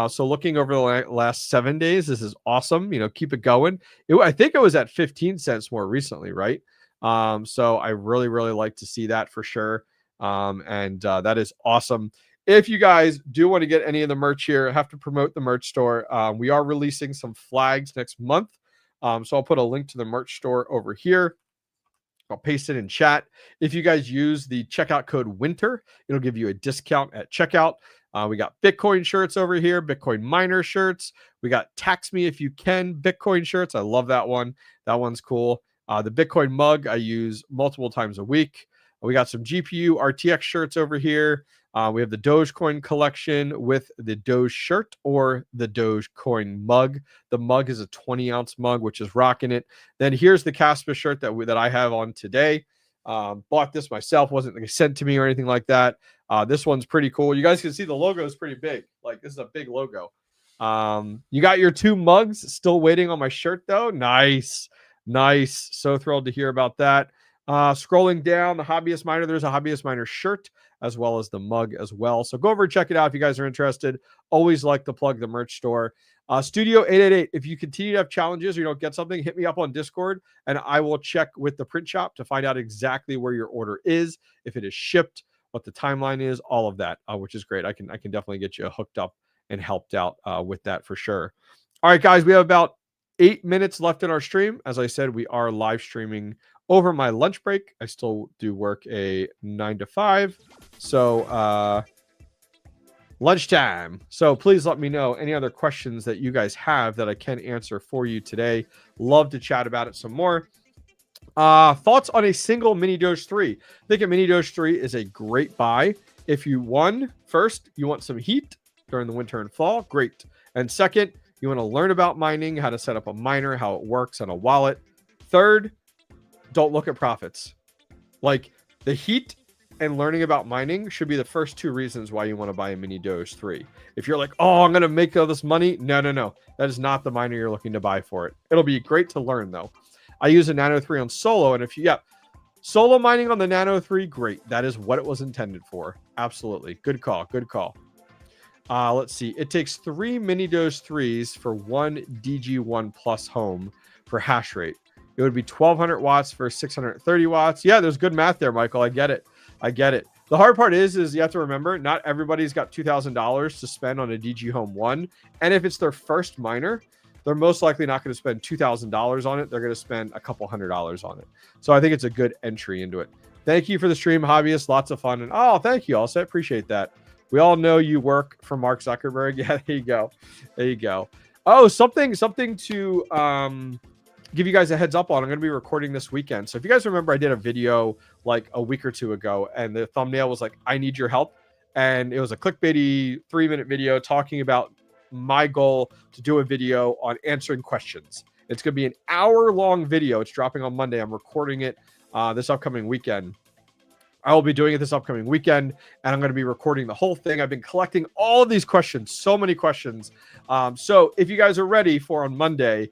So looking over the last 7 days, this is awesome. You know, keep it going. I think it was at 15 cents more recently, right? So I really, really like to see that for sure. And that is awesome. If you guys do want to get any of the merch here, I have to promote the merch store. We are releasing some flags next month. So I'll put a link to the merch store over here. I'll paste it in chat. If you guys use the checkout code WINTER, it'll give you a discount at checkout. We got Bitcoin shirts over here, Bitcoin miner shirts. We got Tax Me If You Can Bitcoin shirts. I love that one. That one's cool. The Bitcoin mug I use multiple times a week. We got some GPU RTX shirts over here. We have the Dogecoin collection with the Doge shirt or the Dogecoin mug. The mug is a 20-ounce mug, which is rocking it. Then here's the 𝐃𝐬𝐬 shirt that I have on today. Bought this myself, wasn't sent to me or anything like that. This one's pretty cool. You guys can see the logo is pretty big. Like, this is a big logo. You got your 2 mugs. Still waiting on my shirt though. Nice. So thrilled to hear about that. Scrolling down the �HobbyistMiner, there's a �HobbyistMiner shirt as well as the mug as well. So go over and check it out if you guys are interested. Always like to plug the merch store. Studio 888, if you continue to have challenges or you don't get something, hit me up on Discord and I will check with the print shop to find out exactly where your order is, if it is shipped, what the timeline is, all of that, which is great. I can definitely get you hooked up and helped out with that for sure. All right, guys, we have about 8 minutes left in our stream. As I said, we are live streaming over my lunch break. I still do work a 9 to 5. So lunchtime. So please let me know any other questions that you guys have that I can answer for you today. Love to chat about it some more. Thoughts on a single mini Doge 3? I think a mini Doge 3 is a great buy. If you first, you want some heat during the winter and fall, great. And second, you want to learn about mining, how to set up a miner, how it works on a wallet. Third, don't look at profits. Like, the heat and learning about mining should be the first 2 reasons why you want to buy a mini Doge 3. If you're like, oh, I'm going to make all this money. No. That is not the miner you're looking to buy for it. It'll be great to learn though. I use a Nano 3 on solo. And solo mining on the Nano 3, great. That is what it was intended for. Absolutely. Good call. Let's see. It takes 3 mini Doge 3s for 1 DG1 plus home for hash rate. It would be 1200 watts for 630 watts. Yeah, there's good math there, Michael. I get it. The hard part is you have to remember, not everybody's got $2,000 to spend on a DG Home 1. And if it's their first miner, they're most likely not going to spend $2,000 on it. They're going to spend a couple $100s on it. So I think it's a good entry into it. Thank you for the stream, Hobbyist. Lots of fun. And thank you also. I appreciate that. We all know you work for Mark Zuckerberg. Yeah, there you go. Oh, something to give you guys a heads up on. I'm going to be recording this weekend. So if you guys remember, I did a video like a week or 2 ago, and the thumbnail was like, I need your help. And it was a clickbaity 3-minute video talking about my goal to do a video on answering questions. It's going to be an hour-long video. It's dropping on Monday. I'm recording it this upcoming weekend. I will be doing it this upcoming weekend, and I'm going to be recording the whole thing. I've been collecting all of these questions, so many questions. So if you guys are ready for on Monday,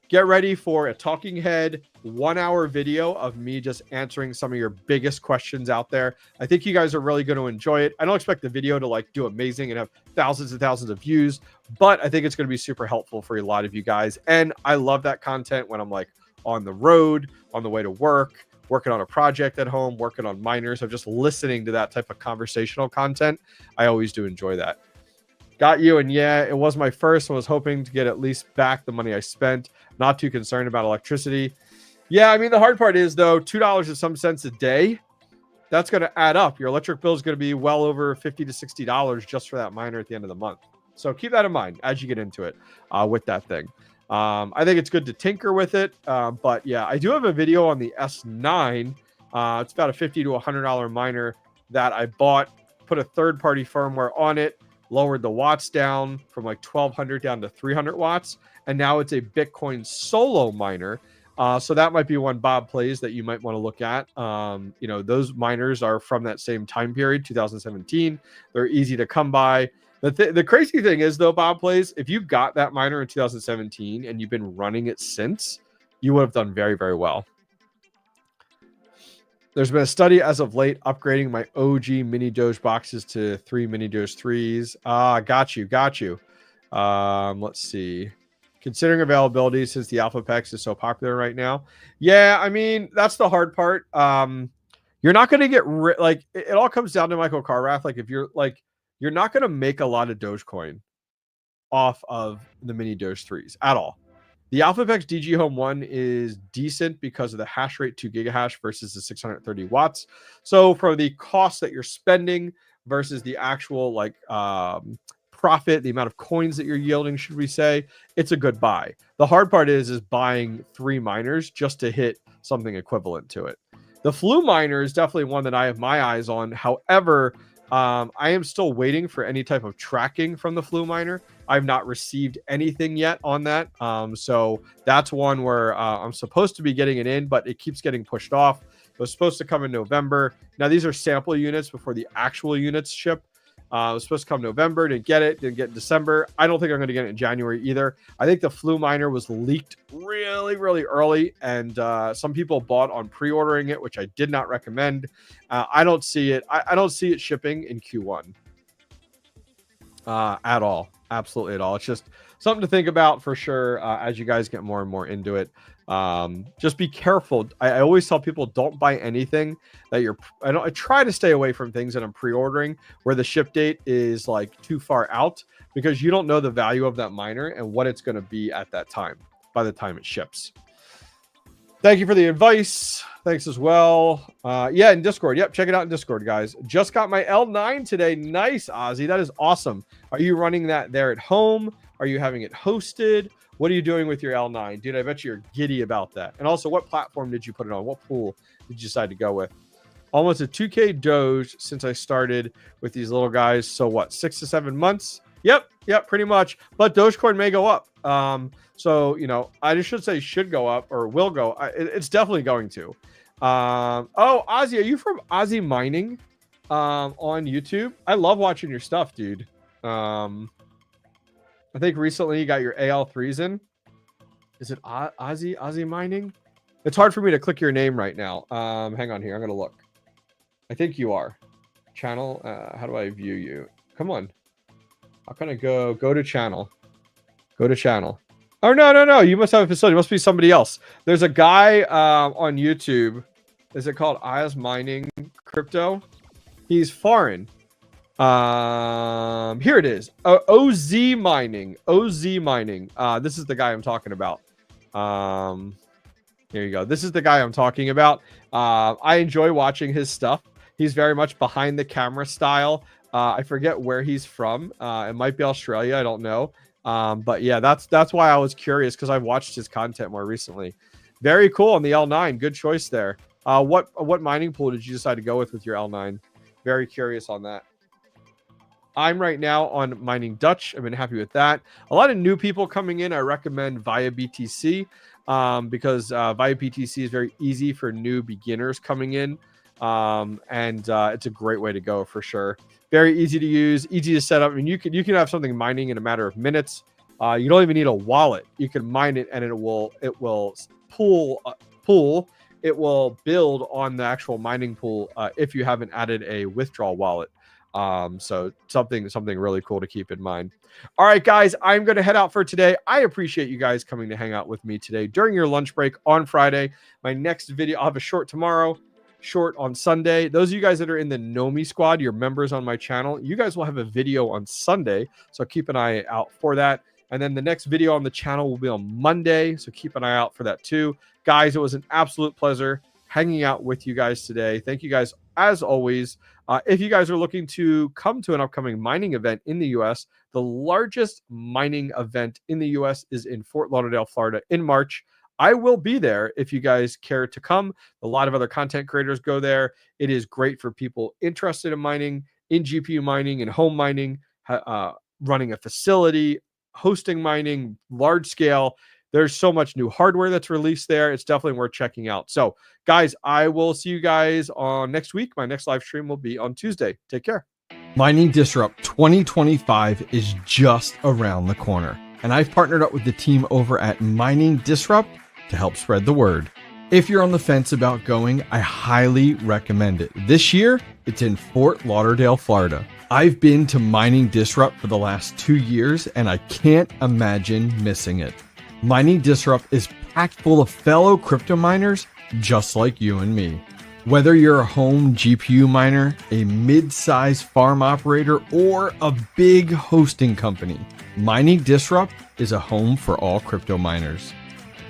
get ready for a talking head 1-hour video of me just answering some of your biggest questions out there. I think you guys are really going to enjoy it. I don't expect the video to like do amazing and have thousands and thousands of views, but I think it's going to be super helpful for a lot of you guys. And I love that content when I'm like on the road, on the way to work, working on a project at home, working on miners. I'm just listening to that type of conversational content. I always do enjoy that. Got you. And yeah, it was my first. I was hoping to get at least back the money I spent. Not too concerned about electricity. Yeah, I mean, the hard part is, though, $2 and some cents a day, that's going to add up. Your electric bill is going to be well over $50 to $60 just for that miner at the end of the month. So keep that in mind as you get into it with that thing. I think it's good to tinker with it. But yeah, I do have a video on the S9. It's about a $50 to $100 miner that I bought, put a third-party firmware on it, lowered the watts down from like 1200 down to 300 watts. And now it's a Bitcoin solo miner. So that might be one Bob plays that you might want to look at. You know, those miners are from that same time period, 2017. They're easy to come by. The crazy thing is, though, Bob plays, if you got that miner in 2017 and you've been running it since, you would have done very, very well. There's been a study as of late upgrading my OG mini Doge boxes to 3 mini Doge 3s. Got you. Let's see. Considering availability since the 𝐓𝐫𝐼𝐻 is so popular right now. Yeah, I mean, that's the hard part. You're not going to get like it all comes down to Michael Carrath. Like if you're like, you're not going to make a lot of Dogecoin off of the mini Doge 3s at all. The 𝐓𝐫𝐼𝐻 DG Home 1 is decent because of the hash rate, 2 gigahash versus the 630 watts. So for the cost that you're spending versus the actual like profit, the amount of coins that you're yielding, should we say, it's a good buy. The hard part is buying 3 miners just to hit something equivalent to it. The Vul Miner is definitely one that I have my eyes on. However, I am still waiting for any type of tracking from the Vul Miner. I've not received anything yet on that. So that's one where I'm supposed to be getting it in, but it keeps getting pushed off. It was supposed to come in November. Now, these are sample units before the actual units ship. It was supposed to come November. Didn't get it in December. I don't think I'm going to get it in January either. I think the Vul Miner was leaked really, really early, and some people bought on pre-ordering it, which I did not recommend. I don't see it. I don't see it shipping in Q1 at all. Absolutely at all. It's just something to think about for sure as you guys get more and more into it. Just be careful. I always tell people, don't buy anything that I try to stay away from things that I'm pre-ordering where the ship date is like too far out, because you don't know the value of that miner and what it's going to be at that time by the time it ships. Thank you for the advice. Thanks as well. Yeah, in Discord. Yep, check it out in Discord, guys. Just got my L9 today. Nice, Ozzy. That is awesome. Are you running that there at home? Are you having it hosted? What are you doing with your L9? Dude, I bet you're giddy about that. And also, what platform did you put it on? What pool did you decide to go with? Almost a 2K Doge since I started with these little guys. So what, 6 to 7 months? Yep, pretty much. But Dogecoin may go up. So, you know, I just should say should go up or will go. It's definitely going to. Oh, Ozzy, are you from ASIC Mining on YouTube? I love watching your stuff, dude. I think recently you got your AL3s in. Is it ASIC Mining? It's hard for me to click your name right now. Hang on here. I'm going to look. I think you are. Channel. How do I view you? Come on. How can I go to channel? Go to channel. Oh, no. You must have a facility. It must be somebody else. There's a guy on YouTube. Is it called ASIC Mining Crypto? He's foreign. Here it is. OZ Mining. This is the guy I'm talking about. Here you go. This is the guy I'm talking about. I enjoy watching his stuff. He's very much behind the camera style. I forget where he's from. It might be Australia. I don't know. But yeah, that's why I was curious, because I've watched his content more recently. Very cool on the L9. Good choice there. What mining pool did you decide to go with your L9? Very curious on that. I'm right now on Mining Dutch. I've been happy with that. A lot of new people coming in. I recommend via BTC because via BTC is very easy for new beginners coming in. It's a great way to go for sure. Very easy to use, easy to set up. I mean, you can have something mining in a matter of minutes. You don't even need a wallet. You can mine it, and it will pool. It will build on the actual mining pool if you haven't added a withdrawal wallet. So something really cool to keep in mind. All right, guys, I'm going to head out for today. I appreciate you guys coming to hang out with me today during your lunch break on Friday. My next video, I'll have a short tomorrow, short on Sunday. Those of you guys that are in the Know Me squad, your members on my channel, you guys will have a video on Sunday. So keep an eye out for that. And then the next video on the channel will be on Monday. So keep an eye out for that too. Guys, it was an absolute pleasure hanging out with you guys today. Thank you guys as always. If you guys are looking to come to an upcoming mining event in the U.S., the largest mining event in the U.S. is in Fort Lauderdale, Florida in March. I will be there if you guys care to come. A lot of other content creators go there. It is great for people interested in mining, in GPU mining, and home mining, running a facility, hosting mining, large scale. There's so much new hardware that's released there. It's definitely worth checking out. So, guys, I will see you guys on next week. My next live stream will be on Tuesday. Take care. Mining Disrupt 2025 is just around the corner, and I've partnered up with the team over at Mining Disrupt to help spread the word. If you're on the fence about going, I highly recommend it. This year, it's in Fort Lauderdale, Florida. I've been to Mining Disrupt for the last 2 years, and I can't imagine missing it. Mining Disrupt is packed full of fellow crypto miners just like you and me. Whether you're a home GPU miner, a mid-sized farm operator, or a big hosting company, Mining Disrupt is a home for all crypto miners.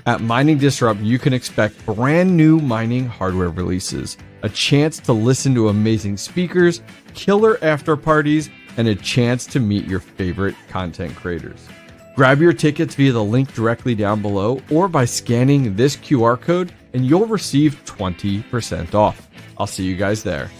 At Mining Disrupt, you can expect brand new mining hardware releases, a chance to listen to amazing speakers, killer after parties, and a chance to meet your favorite content creators. Grab your tickets via the link directly down below or by scanning this QR code, and you'll receive 20% off. I'll see you guys there.